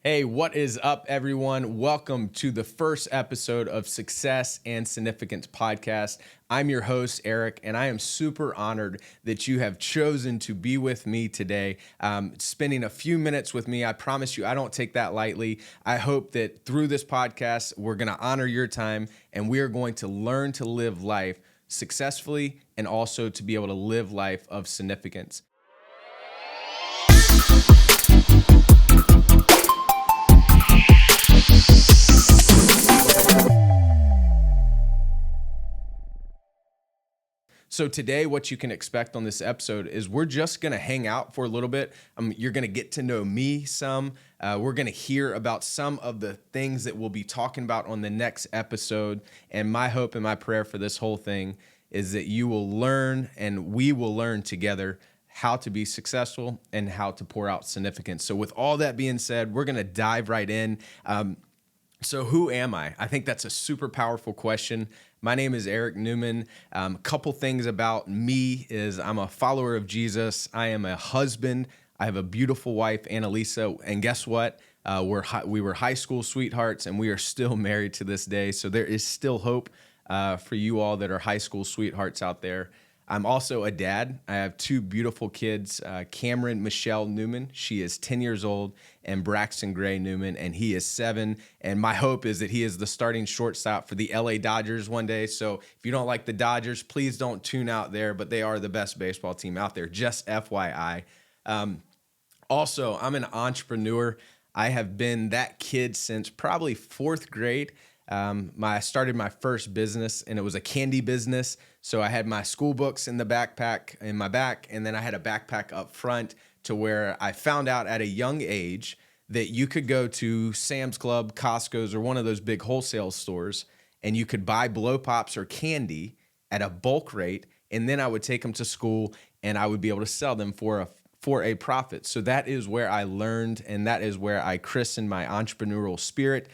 Hey, what is up, everyone? Welcome to the first episode of Success and Significance Podcast. I'm your host, Eric, and I am super honored that you have chosen to be with me today, spending a few minutes with me. I promise you, I don't take that lightly. I hope that through this podcast, we're going to honor your time, and we are going to learn to live life successfully and also to be able to live life of significance. So today, what you can expect on this episode is we're just going to hang out for a little bit. You're going to get to know me some. We're going to hear about some of the things that we'll be talking about on the next episode. And my hope and my prayer for this whole thing is that you will learn and we will learn together how to be successful and how to pour out significance. So with all that being said, we're going to dive right in. So who am I? I think that's a super powerful question. My name is Eric Newman. A couple things about me is I'm a follower of Jesus. I am a husband. I have a beautiful wife, Annalisa. And guess what? We were high school sweethearts, and we are still married to this day. So there is still hope for you all that are high school sweethearts out there. I'm also a dad. I have two beautiful kids, Cameron Michelle Newman. She is 10 years old, and Braxton Gray Newman, and he is 7. And my hope is that he is the starting shortstop for the LA Dodgers one day. So if you don't like the Dodgers, please don't tune out there, but they are the best baseball team out there, just FYI. Also, I'm an entrepreneur. I have been that kid since probably 4th grade. I started my first business, and it was a candy business. So I had my school books in the backpack in my back, and then I had a backpack up front to where I found out at a young age that you could go to Sam's Club, Costco's, or one of those big wholesale stores, and you could buy blow pops or candy at a bulk rate, and then I would take them to school, and I would be able to sell them for a profit. So that is where I learned, and that is where I christened my entrepreneurial spirit.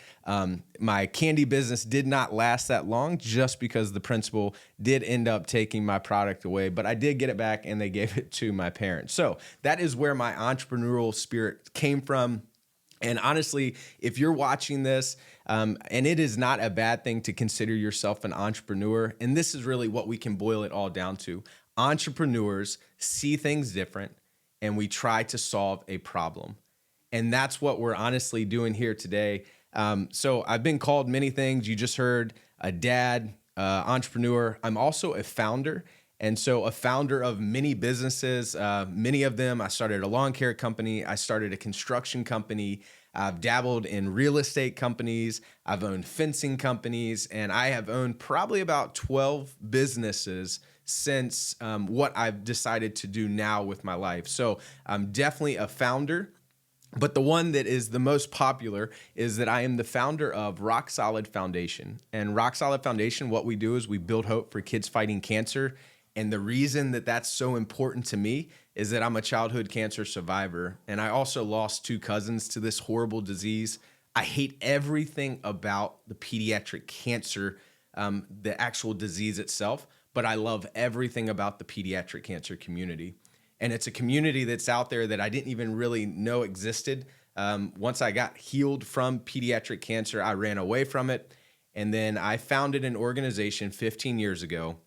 My candy business did not last that long just because the principal did end up taking my product away, but I did get it back and they gave it to my parents. So that is where my entrepreneurial spirit came from. And honestly, if you're watching this, and it is not a bad thing to consider yourself an entrepreneur, and this is really what we can boil it all down to. Entrepreneurs see things different, and we try to solve a problem. And that's what we're honestly doing here today. So I've been called many things. You just heard a dad, entrepreneur. I'm also a founder. And so a founder of many businesses, many of them. I started a lawn care company. I started a construction company. I've dabbled in real estate companies. I've owned fencing companies. And I have owned probably about 12 businesses since what I've decided to do now with my life. So I'm definitely a founder. But the one that is the most popular is that I am the founder of Roc Solid Foundation. And Roc Solid Foundation, what we do is we build hope for kids fighting cancer. And the reason that that's so important to me is that I'm a childhood cancer survivor. And I also lost 2 cousins to this horrible disease. I hate everything about the pediatric cancer, the actual disease itself, but I love everything about the pediatric cancer community. And it's a community that's out there that I didn't even really know existed. Once I got healed from pediatric cancer, I ran away from it. And then I founded an organization 15 years ago.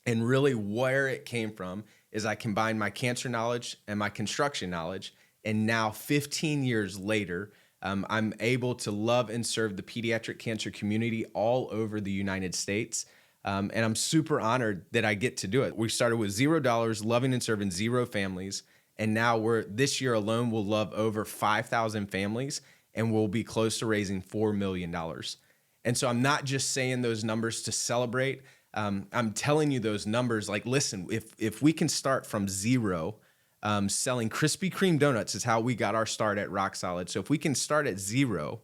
And really where it came from is I combined my cancer knowledge and my construction knowledge. And now 15 years later, I'm able to love and serve the pediatric cancer community all over the United States. And I'm super honored that I get to do it. We started with $0, loving and serving 0 families. And now this year alone, we'll love over 5,000 families, and we'll be close to raising $4 million. And so I'm not just saying those numbers to celebrate. I'm telling you those numbers like, listen, if we can start from 0, selling Krispy Kreme donuts is how we got our start at Roc Solid. So if we can start at 0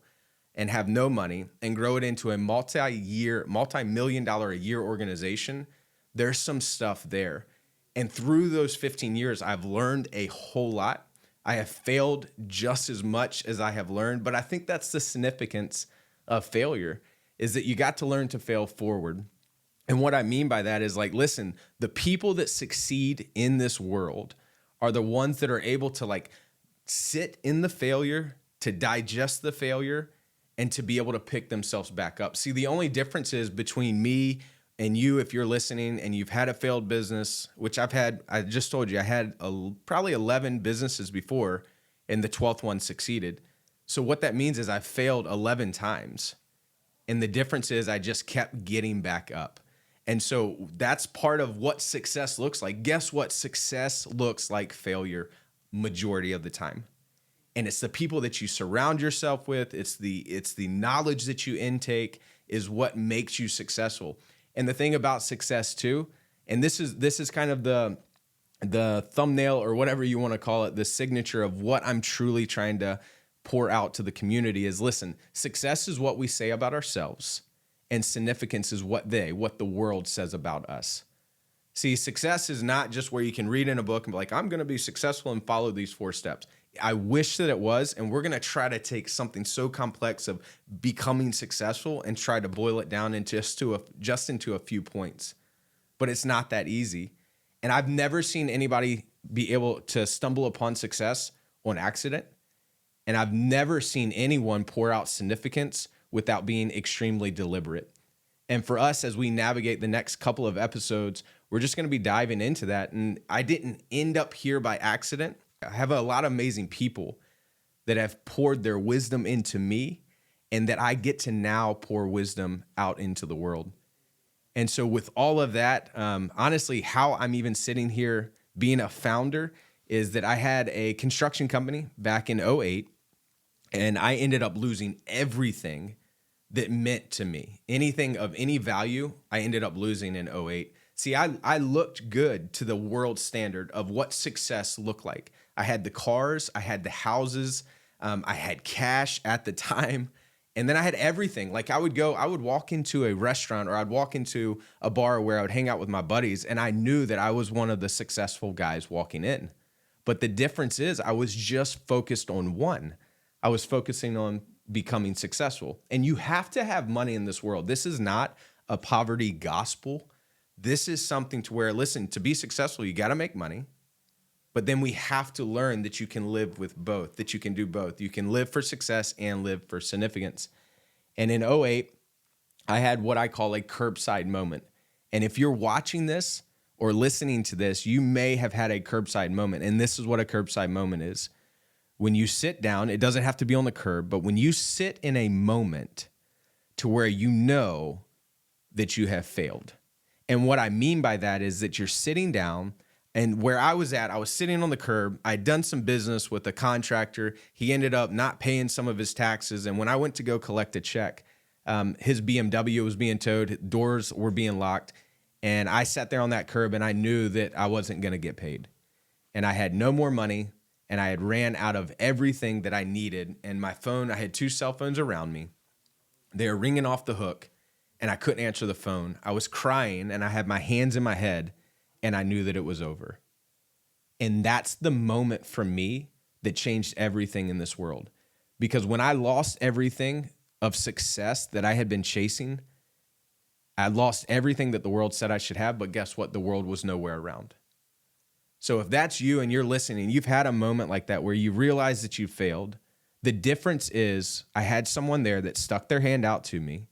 and have no money and grow it into a multi-million-dollar a year organization, there's some stuff there. And through those 15 years, I've learned a whole lot. I have failed just as much as I have learned, but I think that's the significance of failure, is that you got to learn to fail forward. And what I mean by that is like, listen, the people that succeed in this world are the ones that are able to like sit in the failure, to digest the failure and to be able to pick themselves back up. See, the only difference is between me and you, if you're listening and you've had a failed business, which I just told you, I had probably 11 businesses before, and the 12th one succeeded. So what that means is I failed 11 times. And the difference is I just kept getting back up. And so that's part of what success looks like. Guess what? Success looks like failure majority of the time. And it's the people that you surround yourself with. It's the knowledge that you intake is what makes you successful. And the thing about success too, and this is kind of the thumbnail or whatever you want to call it, the signature of what I'm truly trying to pour out to the community is, listen, success is what we say about ourselves, and significance is what the world says about us. See, success is not just where you can read in a book and be like, I'm going to be successful and follow these 4 steps. I wish that it was, and we're going to try to take something so complex of becoming successful and try to boil it down into just into a few points. But it's not that easy. And I've never seen anybody be able to stumble upon success on accident. And I've never seen anyone pour out significance without being extremely deliberate. And for us, as we navigate the next couple of episodes, we're just going to be diving into that. And I didn't end up here by accident. I have a lot of amazing people that have poured their wisdom into me, and that I get to now pour wisdom out into the world. And so with all of that, honestly, how I'm even sitting here being a founder is that I had a construction company back in 2008, and I ended up losing everything that meant to me. Anything of any value, I ended up losing in 2008. See, I looked good to the world standard of what success looked like. I had the cars, I had the houses, I had cash at the time, and then I had everything. Like I would walk into a restaurant or I'd walk into a bar where I would hang out with my buddies, and I knew that I was one of the successful guys walking in. But the difference is I was just focused on one. I was focusing on becoming successful. And you have to have money in this world. This is not a poverty gospel. This is something to where, listen, to be successful, you got to make money. But then we have to learn that you can live with both, that you can do both. You can live for success and live for significance. And in 2008, I had what I call a curbside moment. And if you're watching this or listening to this, you may have had a curbside moment. And this is what a curbside moment is. When you sit down, it doesn't have to be on the curb, but when you sit in a moment to where you know that you have failed. And what I mean by that is that you're sitting down, and where I was at, I was sitting on the curb. I'd done some business with a contractor. He ended up not paying some of his taxes. And when I went to go collect a check, his BMW was being towed, doors were being locked. And I sat there on that curb and I knew that I wasn't going to get paid. And I had no more money, and I had ran out of everything that I needed. And my phone, I had 2 cell phones around me. They were ringing off the hook, and I couldn't answer the phone. I was crying, and I had my hands in my head, and I knew that it was over. And that's the moment for me that changed everything in this world. Because when I lost everything of success that I had been chasing, I lost everything that the world said I should have, but guess what? The world was nowhere around. So if that's you and you're listening, you've had a moment like that where you realize that you failed. The difference is I had someone there that stuck their hand out to me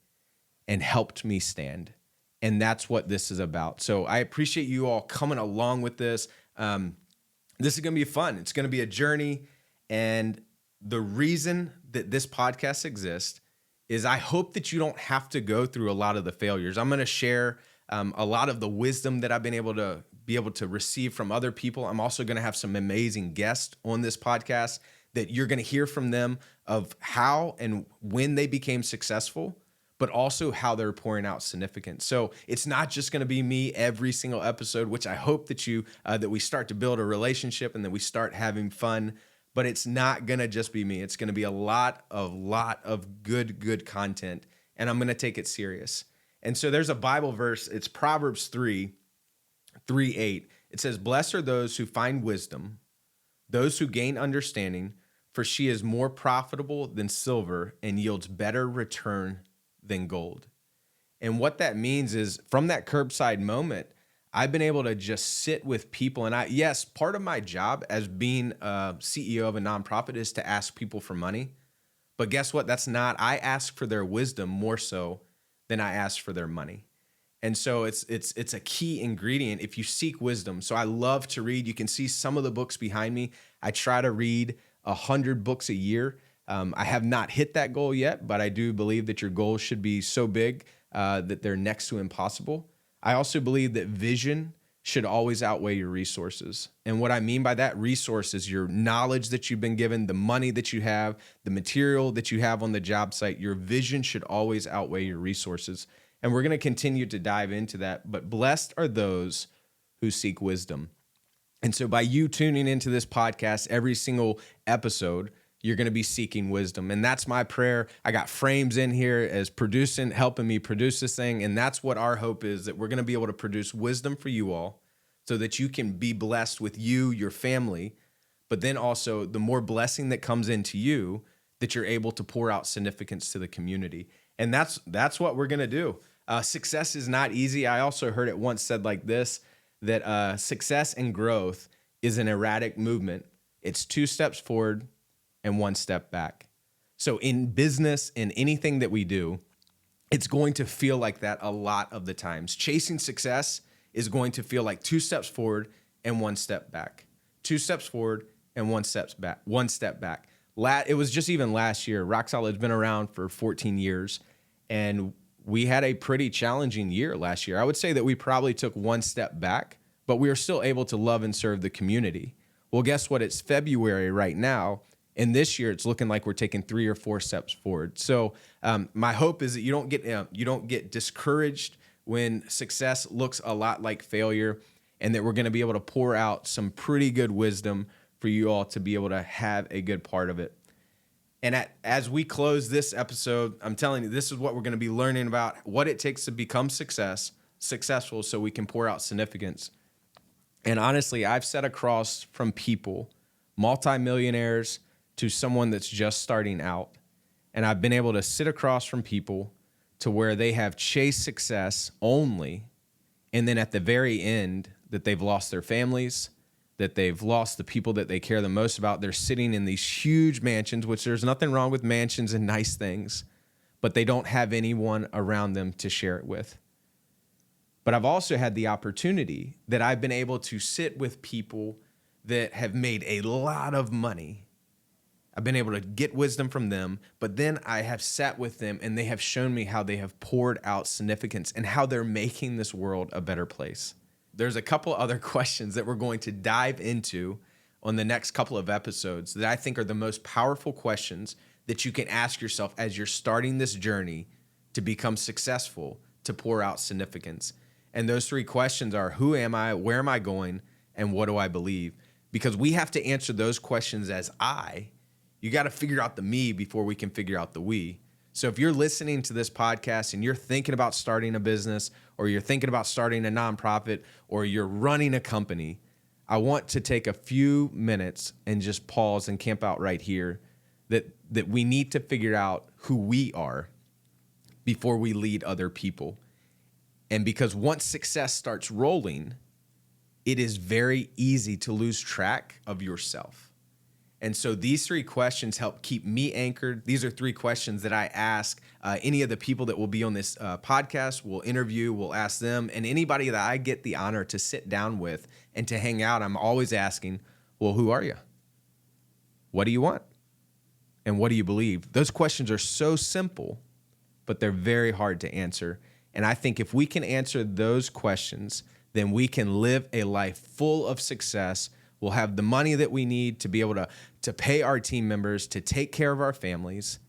and helped me stand. And that's what this is about. So I appreciate you all coming along with this. This is going to be fun. It's going to be a journey. And the reason that this podcast exists is I hope that you don't have to go through a lot of the failures. I'm going to share a lot of the wisdom that I've been able to receive from other people. I'm also going to have some amazing guests on this podcast that you're going to hear from them of how and when they became successful, but also how they're pouring out significance. So it's not just going to be me every single episode, which I hope that that we start to build a relationship and that we start having fun. But it's not going to just be me. It's going to be a lot of good content, and I'm going to take it serious. And so there's a Bible verse. It's Proverbs 3:8. It says, "Blessed are those who find wisdom, those who gain understanding, for she is more profitable than silver and yields better return than gold." And what that means is from that curbside moment, I've been able to just sit with people. And yes, part of my job as being a CEO of a nonprofit is to ask people for money. But guess what? That's not, I ask for their wisdom more so than I ask for their money. And so it's a key ingredient if you seek wisdom. So I love to read. You can see some of the books behind me. I try to read 100 books a year. I have not hit that goal yet, but I do believe that your goals should be so big that they're next to impossible. I also believe that vision should always outweigh your resources. And what I mean by that, resource is your knowledge that you've been given, the money that you have, the material that you have on the job site. Your vision should always outweigh your resources. And we're going to continue to dive into that. But blessed are those who seek wisdom. And so by you tuning into this podcast every single episode, you're going to be seeking wisdom. And that's my prayer. I got Frames in here as helping me produce this thing. And that's what our hope is, that we're going to be able to produce wisdom for you all so that you can be blessed with you, your family, but then also the more blessing that comes into you, that you're able to pour out significance to the community. And that's what we're going to do. Success is not easy. I also heard it once said like this, that success and growth is an erratic movement. It's 2 steps forward and 1 step back. So in business, in anything that we do, it's going to feel like that a lot of the times. Chasing success is going to feel like 2 steps forward and 1 step back. 2 steps forward and 1 step back. It was just even last year. Roc Solid's been around for 14 years, and we had a pretty challenging year last year. I would say that we probably took 1 step back, but we were still able to love and serve the community. Well, guess what? It's February right now, and this year it's looking like we're taking 3 or 4 steps forward. So my hope is that you don't get discouraged when success looks a lot like failure, and that we're going to be able to pour out some pretty good wisdom for you all to be able to have a good part of it. And as we close this episode, I'm telling you, this is what we're going to be learning about, what it takes to become successful so we can pour out significance. And honestly, I've sat across from people, multimillionaires to someone that's just starting out, and I've been able to sit across from people to where they have chased success only, and then at the very end that they've lost their families, that they've lost the people that they care the most about. They're sitting in these huge mansions, which there's nothing wrong with mansions and nice things, but they don't have anyone around them to share it with. But I've also had the opportunity that I've been able to sit with people that have made a lot of money. I've been able to get wisdom from them, but then I have sat with them and they have shown me how they have poured out significance and how they're making this world a better place. There's a couple other questions that we're going to dive into on the next couple of episodes that I think are the most powerful questions that you can ask yourself as you're starting this journey to become successful, to pour out significance. And those 3 questions are: who am I, where am I going, and what do I believe? Because we have to answer those questions as I. You got to figure out the me before we can figure out the we. So if you're listening to this podcast and you're thinking about starting a business, or you're thinking about starting a nonprofit, or you're running a company, I want to take a few minutes and just pause and camp out right here that we need to figure out who we are before we lead other people. And because once success starts rolling, it is very easy to lose track of yourself. And so these 3 questions help keep me anchored. These are 3 questions that I ask any of the people that will be on this podcast. We'll interview, we'll ask them, and anybody that I get the honor to sit down with and to hang out, I'm always asking, well, who are you? What do you want? And what do you believe? Those questions are so simple, but they're very hard to answer. And I think if we can answer those questions, then we can live a life full of success. We'll have the money that we need to be able to pay our team members, to take care of our families,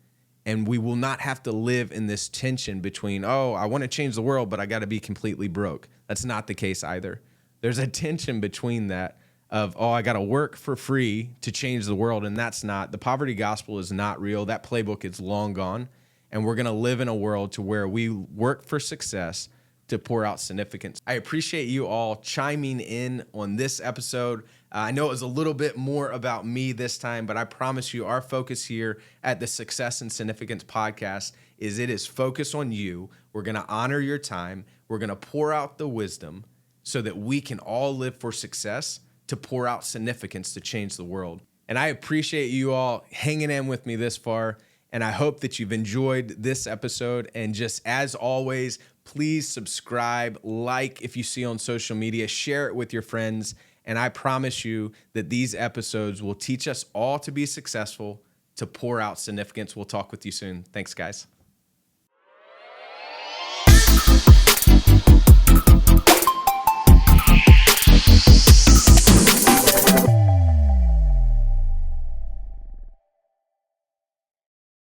and we will not have to live in this tension between, oh, I want to change the world, but I got to be completely broke. That's not the case either. There's a tension between that of, oh, I got to work for free to change the world, and that's not. The poverty gospel is not real. That playbook is long gone, and we're going to live in a world to where we work for success to pour out significance. I appreciate you all chiming in on this episode. I know it was a little bit more about me this time, but I promise you our focus here at the Success and Significance podcast is it is focused on you. We're going to honor your time. We're going to pour out the wisdom so that we can all live for success, to pour out significance to change the world. And I appreciate you all hanging in with me this far. And I hope that you've enjoyed this episode. And just as always, please subscribe, like if you see on social media, share it with your friends. And I promise you that these episodes will teach us all to be successful, to pour out significance. We'll talk with you soon. Thanks, guys.